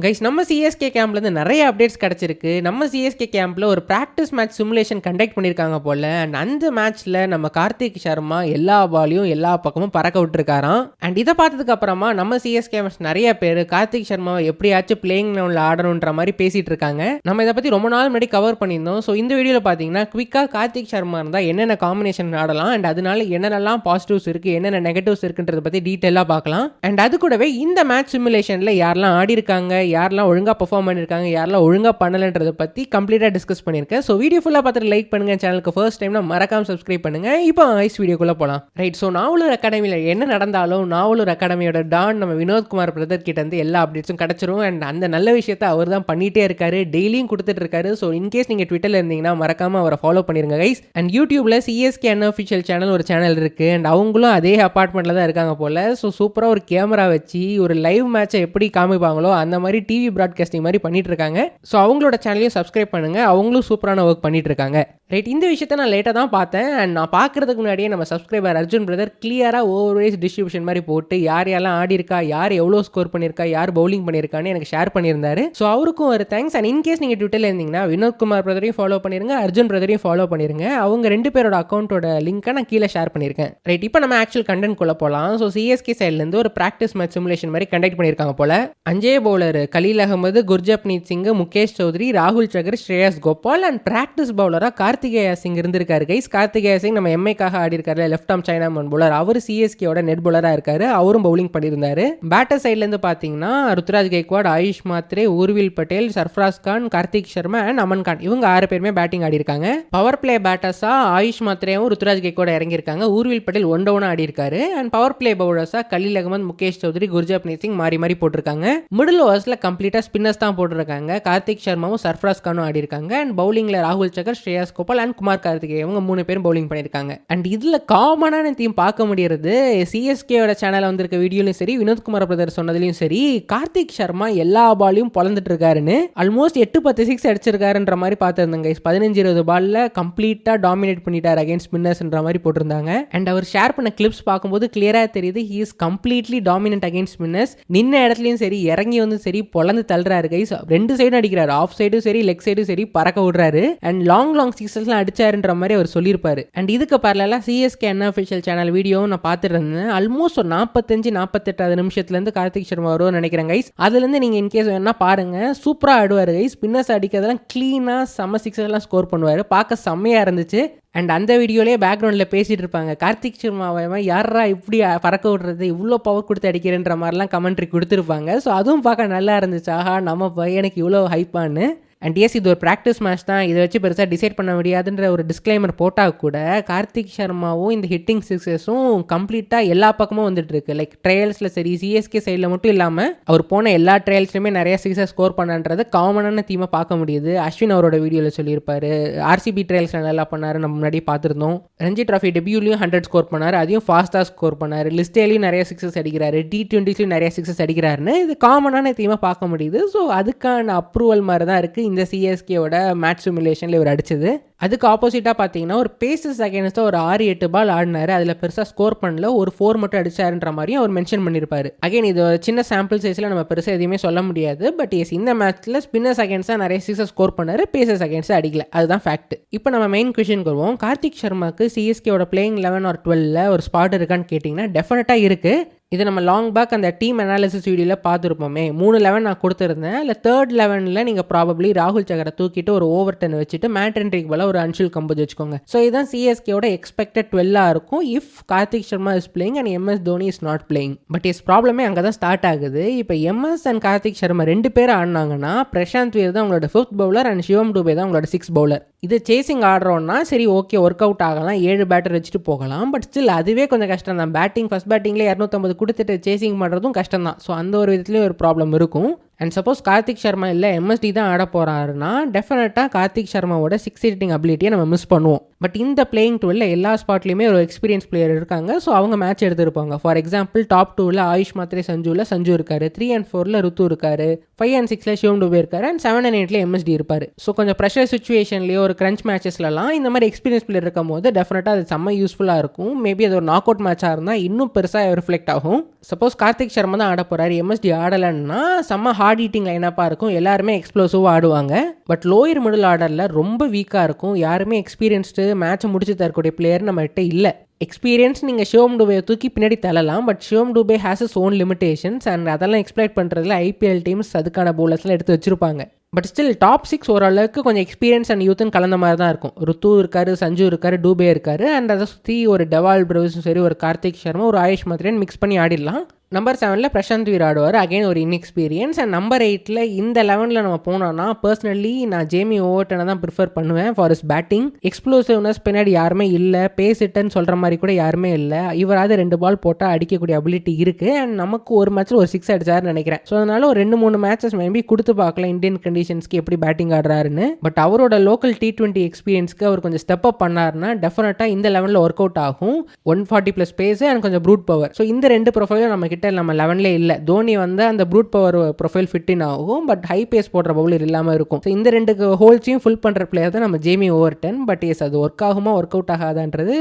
Guys நம்ம CSK கேம்ப்லேருந்து நிறைய updates கிடச்சிருக்கு. நம்ம சிஎஸ்கே கேம்பில் ஒரு ப்ராக்டிஸ் மேட்ச் சிமுலேஷன் கண்டக்ட் பண்ணியிருக்காங்க போல். அண்ட் அந்த மேட்ச்சில் நம்ம கார்த்திக் சர்மா எல்லா பாலையும் எல்லா பக்கமும் பறக்க விட்டுருக்காராம். அண்ட் இதை பார்த்ததுக்கு அப்புறமா நம்ம சிஎஸ்கே நிறைய பேர் கார்த்திக் சர்மாவை எப்படியாச்சும் பிளேயிங் லெவலில் ஆடணுன்ற மாதிரி பேசிகிட்டு இருக்காங்க. நம்ம இதை பற்றி ரொம்ப நாள் முன்னாடி கவர் பண்ணியிருந்தோம். ஸோ இந்த வீடியோவில் பார்த்தீங்கன்னா குவிக்காக கார்த்திக் சர்மா இருந்தால் என்னென்ன காம்பினேஷன் ஆடலாம் அண்ட் அதனால என்னென்னலாம் பாசிட்டிவ்ஸ் இருக்குது என்னென்ன நெகட்டிவ்ஸ் இருக்குன்றதை பற்றி டீட்டெயிலாக பார்க்கலாம். அண்ட் அது கூடவே இந்த மேட்ச் சிமுலேஷனில் யாரெல்லாம் ஆடி இருக்காங்க, யாரெல்லாம் ஒழுங்காக பெர்ஃபார்ம் பண்ணியிருக்காங்க, யாரெல்லாம் ஒழுங்காக பண்ணலன்றதை பற்றி கம்ப்ளீட்டாக டிஸ்கஸ் பண்ணியிருக்கேன். ஸோ வீடியோ ஃபுல்லாக பார்த்துட்டு லைக் பண்ணுங்கள். சேனலுக்கு ஃபர்ஸ்ட் டைம்னா மறக்காம சப்ஸ்கிரைப் பண்ணுங்கள். இப்போ ஐஸ் வீடியோக்குள்ளே போகலாம். ரைட். ஸோ நாவலூர் அகாடமியில் என்ன நடந்தாலும் நாவலூர் அகாடமியோட டான் நம்ம வினோத்குமார் பிரதர் கிட்ட இருந்து எல்லா அப்டேட்ஸும் கிடச்சிரும். அண்ட் அந்த நல்ல விஷயத்தை அவர் தான் பண்ணிகிட்டே இருக்காரு, டெய்லியும் கொடுத்துட்டு இருக்காரு. ஸோ இன்கேஸ் நீங்கள் ட்விட்டரில் இருந்தீங்கன்னா மறக்காமல் அவரை ஃபாலோ பண்ணிருங்க கைஸ். அண்ட் யூடியூப்ல சிஎஸ்கே அன்அஃபிஷியல் சேனல் ஒரு சேனல் இருக்குது. அண்ட் அவங்களும் அதே அப்பார்ட்மெண்ட்டில் தான் இருக்காங்க போல். ஸோ சூப்பராக ஒரு கேமரா வச்சு ஒரு லைவ் மேட்சை எப்படி காமிப்பாங்களோ அந்த மாதிரி டிவி ப்ராட்காஸ்டிங் மாதிரி பண்ணிட்டு இருக்காங்க. ஸோ அவங்களோட சேனலையும் சப்ஸ்கிரைப் பண்ணுங்க. அவங்களும் சூப்பரான ஒர்க் பண்ணிட்டு இருக்காங்க. ரைட். இந்த விஷயத்தை நான் லேட்டாக தான் பார்த்தேன். அண்ட் நான் பார்க்கறதுக்கு முன்னாடியே நம்ம சப்ஸ்கிரைபர் அர்ஜுன் பிரதர் கிளியராக ஓவர்வேஸ் டிஸ்ட்ரிபியூஷன் மாதிரி போட்டு யார் யாரெல்லாம் ஆடி இருக்கா, யார் எவ்வளோ ஸ்கோர் பண்ணியிருக்கா, யார் பவுலிங் பண்ணியிருக்கான்னு எனக்கு ஷேர் பண்ணியிருந்தாரு. ஸோ அவருக்கும் ஒரு தேங்க்ஸ். அண்ட் இன்கேஸ் நீங்கள் ட்விட்டரில் இருந்தீங்கன்னா வினோத்குமார் பிரதரையும் ஃபாலோ பண்ணிருங்க, அர்ஜுன் பிரதரையும் ஃபாலோ பண்ணிருங்க. அவங்க ரெண்டு பேரோட அக்கௌண்ட்டோட லிங்க்கை நான் கீழே ஷேர் பண்ணியிருக்கேன். ரைட். இப்போ நம்ம ஆக்சுவல் கண்டென்ட் குள்ள போகலாம். ஸோ சிஎஸ்கே சைட்லேருந்து ஒரு ப்ராக்டிஸ் மேட்ச் சிமுலேஷன் மாதிரி கண்டக்ட் பண்ணியிருக்காங்க போல. அஞ்சே பவுலர் கலீல் அகமது, குர்ஜப்னீத் சிங், முகேஷ் சௌத்ரி, ராகுல் சகர், ஸ்ரேயஸ் கோபால் அண்ட் பிராக்டிஸ் பவுலராக கார்த்திகேயா சிங் இருந்திருக்காரு கைஸ். கார்த்திகேயா சிங் நம்ம எம்ஐக்காக ஆடி இருக்காரு, லெஃப்ட் ஆர்ம் சைனாமன் பவுலர். அவர் சிஎஸ்கேயோட நெட் பவுலராக இருக்காரு, அவரும் பவுலிங் பண்ணியிருந்தாரு. பேட்டர் சைட்லேருந்து பார்த்தீங்கன்னா ருத்ராஜ் கெய்க்வாட், ஆயுஷ் மாத்ரே, ஊர்வில் பட்டேல், சர்ஃப்ராஸ் கான், கார்த்திக் சர்மா அண்ட் அமன் கான், இவங்க 6 பேருமே பேட்டிங் ஆடி இருக்காங்க. பவர் பிளே பேட்டர்ஸா ஆயுஷ் மாத்ரேவும் ருத்ராஜ் கெய்க்வாட் இறங்கியிருக்காங்க. ஊர்வில் பட்டேல் ஒன் டவுன் ஆடி இருக்காரு. அண்ட் பவர் பிளே பவுலர்ஸா கலீல் அகமது, முகேஷ் சௌத்ரி, குர்ஜப்னீத் சிங் மாறி மாறி போட்டிருக்காங்க. மிடில் ஓவர்ஸ்ல கம்ப்ளீட்டா ஸ்பின்னர்ஸ் தான் போட்டிருக்காங்க. கார்த்திக் சர்மாவும் சர்ஃப்ராஸ் கானும் ஆடி இருக்காங்க. அண்ட் பவுலிங்ல ராகுல் சகர், ஸ்ரேயஸ் கோபால் அண்ட் குமார் கார்த்திகே, இவங்க 3 பேரும் பவுலிங் பண்ணியிருக்காங்க. அண்ட் இதுல காமனான தீம் பார்க்க முடியறது சிஎஸ்கேயோட சேனல்ல வந்திருக்க வீடியோலையும் சரி, வினோத்குமார் பிரதர் சொன்னதுலையும் சரி, கார்த்திக் சர்மா எல்லா பாலையும் பொழந்துட்டு இருக்காருன்னு ஆல்மோஸ்ட் 8-10 சிக்ஸ் அடிச்சிருக்காருன்ற மாதிரி பார்த்துருந்தாங்க. 15-20 பால்ல கம்ப்ளீட்டா டாமினேட் பண்ணிட்டார் அகைன்ஸ்ட் ஸ்பின்னர்ஸ்ன்ற மாதிரி போட்டிருந்தாங்க. அண்ட் அவர் ஷேர் பண்ண கிளிப்ஸ் பார்க்கும்போது கிளியரா தெரியுது he is completely dominant against spinners. நின்ன இடத்துலயும் சரி, இறங்கி வந்து சரி, பொழந்து தள்ளுறாரு கைஸ். 2 சைடும் அடிக்கிறாரு, ஆஃப் சைடும் சரி, லெக் சைடும் சரி, பறக்க விடுறாரு. அண்ட் லாங் சிக்ஸஸ்லாம் அடிச்சாருன்ற மாதிரி அவர் சொல்லியிருப்பாரு. அண்ட் இதுக்கு பரவாயில்ல சிஎஸ்கே அன்அஃபிஷியல் சேனல் வீடியோவும் நான் பார்த்துட்டு இருந்தேன். ஆல்மோஸ்ட் ஒரு 45-48 நிமிஷத்துல இருந்து கார்த்திக் சர்மா வரும்னு நினைக்கிறேன் கைஸ். அதுல இருந்து நீங்க இன்கேஸ் வேணா பாருங்க, சூப்பரா ஆடுவாரு கைஸ். ஸ்பின்னர்ஸ் அடிக்கிறதெல்லாம் கிளீனா செம்ம சிக்ஸஸ் எல்லாம் ஸ்கோர் பண்ணுவாரு. பார்க்க செம்மையா இருந்துச்சு. அண்ட் அந்த வீடியோலேயே பேக்ரவுண்டில் பேசிகிட்டு இருப்பாங்க, கார்த்திக் சர்மாவை யாரா இப்படி பறக்க விடுறது, இவ்வளோ பவர் கொடுத்து அடிக்கிறேன்ற மாதிரிலாம் கமெண்ட்ரி கொடுத்துருப்பாங்க. ஸோ அதுவும் பார்க்க நல்லா இருந்துச்சு. ஆஹா, நம்ம பையனுக்கு இவ்வளோ ஹைப்பான்னு. அண்ட் எஸ், இது ஒரு ப்ராக்டிஸ் மேட்ச் தான், இதை வச்சு பெருசாக டிசைட் பண்ண முடியாதுன்ற ஒரு டிஸ்க்ளைமர் போட்டால் கூட கார்த்திக் சர்மாவும் இந்த ஹிட்டிங் சிக்ஸஸும் கம்ப்ளீட்டாக எல்லா பக்கமும் வந்துட்டு இருக்கு. லைக் ட்ரையல்ஸில் சரி, சிஎஸ்கே சைடில் மட்டும் இல்லாமல் அவர் போன எல்லா ட்ரையல்ஸ்லையுமே நிறைய சிக்ஸஸ் ஸ்கோர் பண்ணன்றது காமனான தீமை பார்க்க முடியுது. அஸ்வின் அவரோட வீடியோவில் சொல்லியிருப்பாரு, ஆர்சிபி ட்ரையல்ஸில் நல்லா பண்ணாரு, நம்ம முன்னாடி பார்த்துருந்தோம். ரஞ்சி ட்ராஃபி டெபியூலையும் 100 ஸ்கோர் பண்ணார், அதையும் ஃபாஸ்ட்டாக ஸ்கோர் பண்ணார். லிஸ்டேலையும் நிறைய சிக்ஸஸ் அடிக்கிறாரு, T20ஸ்லையும் நிறைய சிக்ஸஸ் அடிக்கிறாருன்னு இது காமனான தீமை பார்க்க முடியுது. ஸோ அதுக்கான அப்ரூவல் மாதிரி தான் இருக்குது இந்த சிஎஸ்கேவோட மேட்ச் சிமுலேஷனில் இவர் அடிச்சது. அதுக்கு ஆப்போசிட்டாக பார்த்தீங்கன்னா ஒரு பேசஸ் அகைன்ஸ்டாக ஒரு 6-8 பால் ஆடினாரு, அதில் பெருசாக ஸ்கோர் பண்ணல, ஒரு 4 மட்டும் அடிச்சாருன்ற மாதிரியும் அவர் மென்ஷன் பண்ணியிருப்பாரு. அகைன் இது சின்ன சாம்பிள் சைஸில் நம்ம பெருசாக எதுவுமே சொல்ல முடியாது. பட் எஸ், இந்த மேட்ச்சில் ஸ்பின்னர்ஸ் அகைன்ஸ்டாக நிறைய சிக்ஸஸ் ஸ்கோர் பண்ணாரு, பேசஸ் அகைன்ஸ்டாக அடிக்கல, அதுதான் ஃபேக்ட். இப்போ நம்ம மெயின் கொஸ்டின் வருவோம். கார்த்திக் சர்மாக்கு சிஎஸ்கேவோட பிளேயிங் 11 or 12 ஒரு ஸ்பாட் இருக்கான்னு கேட்டிங்கன்னா டெஃபினட்டாக இருக்குது. இது நம்ம லாங் பேக் அந்த டீம் அனாலிசிஸ் வீடியோவில் பார்த்துருப்போமே. 3 11 நான் கொடுத்துருந்தேன். இல்லை 3rd 11ல் நீங்கள் ப்ராபப்ளி ராகுல் சகரை தூக்கிட்டு ஒரு ஓவர் 10 வச்சுட்டு மேட் என்ட்ரிக்கு போல ஒரு அன்ஷில் கம்போஸ் வச்சுக்கோங்க. ஸோ இதுதான் சிஎஸ்கேவோட எக்ஸ்பெக்டட் 12 இருக்கும் if Karthik Sharma is playing and MS Dhoni is not playing. But is ப்ராப்ளமே அங்கே தான் ஸ்டார்ட் ஆகுது. இப்போ MS அண்ட் கார்த்திக் சர்மா 2 பேர் ஆடினாங்கன்னா பிரசாந்த் வீர் தான் உங்களோட 5th பவுலர் அண்ட் சிவம் டூபே தான் உங்களோட 6th பவுலர். இது சேசிங் ஆடுறோன்னா சரி, ஓகே, ஒர்க் அவுட் ஆகலாம், 7 பேட்டர் வச்சுட்டு போகலாம். பட் ஸ்டில் அதுவே கொஞ்சம் கஷ்டம் தான். பேட்டிங் ஃபர்ஸ்ட் பேட்டிங்லேயே 250 கொடுத்துட்டு சேசிங் பண்ணுறதும் கஷ்டம் தான். ஸோ அந்த ஒரு விதத்துலேயும் ஒரு ப்ராப்ளம் இருக்கும். அண்ட் சப்போஸ் கார்த்திக் சர்மா இல்லை MSD தான் ஆட போகிறாருன்னா டெஃபினட்டாக கார்த்திக் சர்மாவோட 6 ஹிட்டிங் அபிலிட்டியை நம்ம மிஸ் பண்ணுவோம். பட் இந்த பிளேயிங் 12 எல்லா ஸ்பாட்லையுமே ஒரு எக்ஸ்பீரியன்ஸ் பிளேயர் இருக்காங்க. ஸோ அவங்க மேட்ச் எடுத்துருப்பாங்க. ஃபார் எக்ஸாம்பிள் டாப் 2ல் ஆயுஷ் மாத்ரே சஞ்சுவில் சஞ்சு இருக்காரு, 3 and 4ல் ருத்து இருக்காரு, 5 and 6ல் சிவம் டூபே இருக்காரு, அண்ட் 7 and 8ல் MSD இருப்பார். ஸோ கொஞ்சம் ப்ரெஷர் சுச்சுவேஷன்லேயோ ஒரு ஒரு கிரன்ச் மேட்சஸ்லலாம் இந்த மாதிரி எக்ஸ்பீரியன்ஸ் பிளேயர் இருக்கும் போது டெஃபினட்டாக அது செம்ம யூஸ்ஃபுல்லாக இருக்கும். மேபி அது ஒரு நாக் அவுட் மேட்சாக இருந்தால் இன்னும் பெருசாக ரிஃப்ளெக்ட் ஆகும். சப்போஸ் கார்த்திக் சர்மா தான் ஆட போகிறாரு, எம்எஸ்டி ஆடலைன்னா செம்ம ஹார்ட் ஈட்டிங் லைனப்பாக இருக்கும், எல்லாருமே எக்ஸ்ப்ளோசிவாக ஆடுவாங்க. பட் லோயர் மிடில் ஆர்டரில் ரொம்ப வீக்காக இருக்கும், யாருமே எக்ஸ்பீரியன்ஸ்டு மேட்சை முடிச்சு தரக்கூடிய பிளேயர் நம்மகிட்ட இல்லை. எக்ஸ்பீரியன்ஸ் நீங்கள் ஷிவம் டுபே தூக்கி பின்னாடி தள்ளலாம், but Shivam Dube has his own limitations and அதெல்லாம் எக்ஸ்ப்ளைட் பண்ணுறதுல ஐபிஎல் டீம்ஸ் அதுக்கான பவுலர்ஸ்லாம் எடுத்து வச்சுருப்பாங்க. பட் ஸ்டில் டாப் 6 ஓரளவுக்கு கொஞ்சம் எக்ஸ்பீரியன்ஸ் அண்ட் யூத்துன்னு கலந்த மாதிரி தான் இருக்கும். ருத்து இருக்காரு, சஞ்சு இருக்காரு, டூபே இருக்காரு அண்ட் அதை சுற்றி ஒரு டெவால் பிரவுஸும் சரி, ஒரு கார்த்திக் சர்மா, ஒரு ஆயுஷ் மத்ரேன் மிக்ஸ் பண்ணி ஆடிடலாம். நம்பர் 7 பிரசாந்த் வீர் ஆடுவார், அகைன் ஒரு இன்எக்ஸ்பீரியன்ஸ். அண்ட் நம்பர் 8 இந்த 11 நம்ம போனோம்னா பர்சனலி நான் ஜேமி ஓவர்டனை தான் ப்ரிஃபர் பண்ணுவேன் ஃபார் இஸ் பேட்டிங். எக்ஸ்ப்ளோசிவ்னஸ் பின்னாடி யாருமே இல்லை, பேஸ் இட்டுன்னு சொல்கிற மாதிரி கூட யாருமே இல்லை. இவராது 2 பால் போட்டால் அடிக்கக்கூடிய அபிலிட்டி இருக்குது அண்ட் நமக்கு ஒரு மேட்ச்சில் ஒரு 6 அடிச்சாருன்னு நினைக்கிறேன். ஸோ அதனால ஒரு 2-3 மேட்சஸ் மேபி கொடுத்து பார்க்கலாம் இந்தியன் கண்டிஷன்ஸ்க்கு எப்படி பேட்டிங் ஆடுறாருன்னு. பட் அவரோட லோக்கல் T20 எக்ஸ்பீரியன்ஸ்க்கு அவர் கொஞ்சம் ஸ்டெப் அப் பண்ணாருன்னா டெஃபினட்டாக இந்த லெவலில் ஒர்க் அவுட் ஆகும். 140+ பேஸ் அண்ட் கொஞ்சம் ப்ரூட் பவர். ஸோ இந்த 2 ப்ரொஃபைலும் நம்ம கிட்ட நம்ம 11 இல்லை. தோனி வந்து அந்த ப்ரூட் பவர் ப்ரொஃபைல் ஃபிட்டின் ஆகும், பட் ஹை பேஸ் போடுற பவுலர் இல்லாமல் இருக்கும். ஸோ இந்த 2 ஹோல்ஸையும் ஃபுல் பண்ணுற பிளேயர் தான் நம்ம ஜேமி ஓவர்டன். பட் எஸ் அது ஒர்க் ஆகுமா ஒர்க் அவுட் ஆகாதான்றது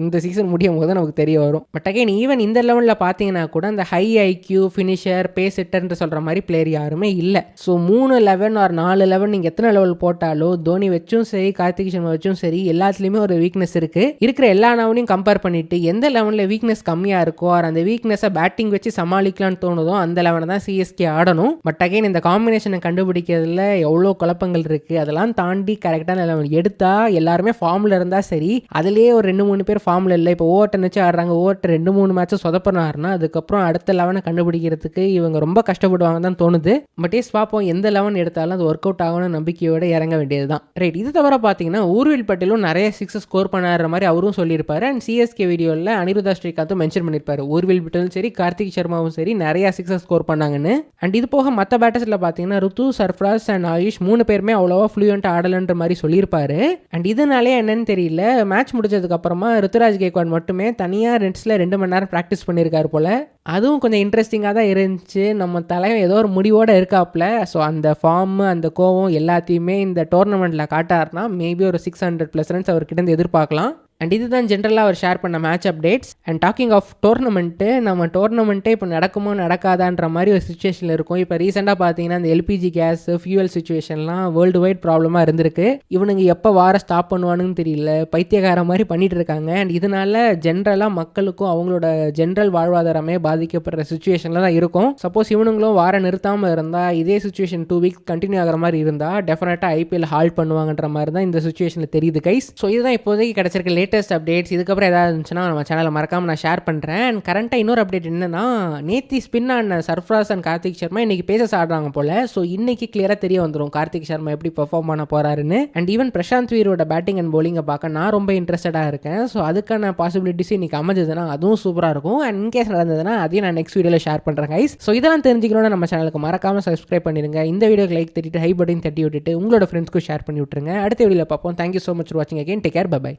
இந்த சீசன் முடியும் போது நமக்கு தெரிய வரும். பட் அகைன் ஈவன் இந்த லெவலில் பார்த்தீங்கன்னா கூட அந்த ஹை ஐக்யூ ஃபினிஷர் பேஸ் ஹிட்டர்ன்ற சொல்கிற மாதிரி பிளேயர் யாருமே இல்லை. ஸோ 3-11 ஆர் 4-11 நீங்கள் எத்தனை லெவல் போட்டாலும் தோனி வச்சும் சரி, கார்த்திக் சர்மா வச்சும் சரி, எல்லாத்துலேயுமே ஒரு வீக்னஸ் இருக்குது. இருக்கிற எல்லா லெவலையும் கம்பேர் பண்ணிட்டு எந்த லெவலில் வீக்னஸ் கம்மியாக இருக்கோ ஆர் அந்த வீக்னஸை பேட்டிங் வச்சு சமாளிக்கலான்னு தோணுதோ அந்த லெவனை தான் சிஎஸ்கே ஆடணும். பட் அகைன் இந்த காம்பினேஷனை கண்டுபிடிக்கிறதுல எவ்வளோ குழப்பங்கள் இருக்குது, அதெல்லாம் தாண்டி கரெக்டான லெவல் எடுத்தால் எல்லாருமே ஃபார்மில் இருந்தால் சரி. அதுலேயே ஒரு 2-3 பேர் ஃபார்மில் இல்லை. இப்போ ஓவர்டன் வச்சு ஆடுறாங்க, ஓவர்டன் 2-3 மேட்சை சொதப்பினாருன்னா அதுக்கப்புறம் அடுத்த லெவனை கண்டுபிடிக்கிறதுக்கு இவங்க ரொம்ப கஷ்டப்படுவாங்க தான் தோணுது. பட் ஏஸ் பார்ப்போம், எந்த லெவன் எடுத்தாலும் அது ஒர்க் அவுட் ஆகணும்னு நம்பிக்கையோடு இறங்க வேண்டியது தான். ரைட், இது தவிர பார்த்தீங்கன்னா ஊர்வில் பட்டேலும் நிறைய 6 ஸ்கோர் பண்ணாடுற மாதிரி அவரும் சொல்லியிருப்பாரு. அண்ட் சிஎஸ்கே வீடியோவில் அனிருத்தா ஸ்ரீகாந்தும் மென்ஷன் பண்ணியிருப்பாரு, ஊர்வில் பட்டேலும் சரி கார்த்திக் சர்மாவும் சரி நிறைய 6 ஸ்கோர் பண்ணாங்கன்னு. அண்ட் இது போக மற்ற பேட்டர்ஸில் பார்த்தீங்கன்னா ருத்து, சர்ஃப்ராஸ் அண்ட் ஆயுஷ் 3 பேருமே அவ்வளோவா ஃப்ளூயண்ட்டாக ஆடலன்ற மாதிரி சொல்லியிருப்பாரு. அண்ட் இதனாலே என்னன்னு தெரியல, மேட்ச் முடிச்சதுக்கு அப்புறமா ருத்துராஜ் கேக்வாட் மட்டுமே தனியாக ரெண்ட்ஸில் 2 மணி நேரம் ப்ராக்டிஸ் பண்ணியிருக்காரு போல. அதுவும் கொஞ்சம் இன்ட்ரெஸ்டிங்காக தான் இருந்துச்சு. நம்ம தலைவன் ஏதோ ஒரு முடிவோடு இருக்காப்புல. ஸோ அந்த ஃபார்ம் அந்த கோவம் எல்லாத்தையுமே இந்த டோர்னமெண்ட்டில் காட்டாருன்னா மேபி ஒரு 600+ ரன்ஸ் அவர்கிட்ட எதிர்பார்க்கலாம். அண்ட் இதுதான் ஜென்ரலாக அவர் ஷேர் பண்ண match updates. And talking of tournament, நம்ம டோர்னமெண்ட்டே இப்போ நடக்குமோ நடக்காதான்ற மாதிரி ஒரு சுச்சுவேஷனில் இருக்கும். இப்போ ரீசெண்டாக பார்த்தீங்கன்னா இந்த எல்பிஜி கேஸ் ஃபியூவல் சுச்சுவேஷன்லாம் வேர்ல்டு வைட் ப்ராப்ளமாக இருந்திருக்கு. இவனுங்க எப்போ வார ஸ்டாப் பண்ணுவானுன்னு தெரியல, பைத்தியகார மாதிரி பண்ணிட்டு இருக்காங்க. அண்ட் இதனால ஜென்ரலாக மக்களுக்கும் அவங்களோட ஜென்ரல் வாழ்வாதாரமே பாதிக்கப்படுற சுச்சுவேஷனில் தான் இருக்கும். சப்போஸ் இவனுங்களும் வாரம் நிறுத்தாமல் இருந்தால் இதே சுச்சுவேஷன் 2 வீக்ஸ் கண்டினியூ ஆகிற மாதிரி இருந்தால் டெஃபினட்டாக ஐபிஎல் ஹால்ட் பண்ணுவாங்கன்ற மாதிரி தான் இந்த சுச்சுவேஷனில் தெரியுது கைஸ். ஸோ இதுதான் இப்போதைக்கு கிடச்சிருக்க லேட்டஸ்ட் அப்டேட்ஸ். இதுக்கப்புறம் ஏதாவது இருந்துச்சுன்னா நம்ம சேனலை மறக்காமல் நான் ஷேர் பண்ணுறேன். அண்ட் கரண்ட்டாக இன்னொரு அப்டேட் என்னன்னா, நேத்தி ஸ்பின் ஆன சர்ஃப்ராஸ் அண்ட் கார்த்திக் சர்மா இன்னைக்கு பேசஸ் ஆடுறாங்க போல. ஸோ இன்னைக்கு கிளியராக தெரிய வந்துடும் கார்த்திக் சர்மா எப்படி பெர்ஃபார்ம் பண்ண போறாருன்னு. அண்ட் ஈவன் பிரசாந்த் வீரோட பேட்டிங் அண்ட் பவுலிங்கை பார்க்க நான் ரொம்ப இன்ட்ரெஸ்டடாக இருக்கேன். ஸோ அதுக்கான பாசிபிலிட்டிஸ் இன்னைக்கு அமைஞ்சதுன்னா அதுவும் சூப்பராக இருக்கும். அண்ட் இன்கேஸ் நடந்ததுன்னா அதையும் நான் நெக்ஸ்ட் வீடியோவில் ஷேர் பண்ணுறேன் கைஸ். ஸோ இதெல்லாம் தெரிஞ்சுக்கணும்னா நம்ம சேனலுக்கு மறக்காமல் சப்ஸ்கிரைப் பண்ணிடுங்க. இந்த வீடியோக்கு லைக் தட்டிட்டு ஹை பட்டன் தட்டி விட்டுட்டு உங்களோட ஃப்ரெண்ட்ஸ்க்கு ஷேர் பண்ணி விட்டுருங்க. அடுத்த வீடியோவில் பார்ப்போம். தேங்க்யூ ஸோ மச் ஃபார் வாட்சிங் again. Take care, bye by.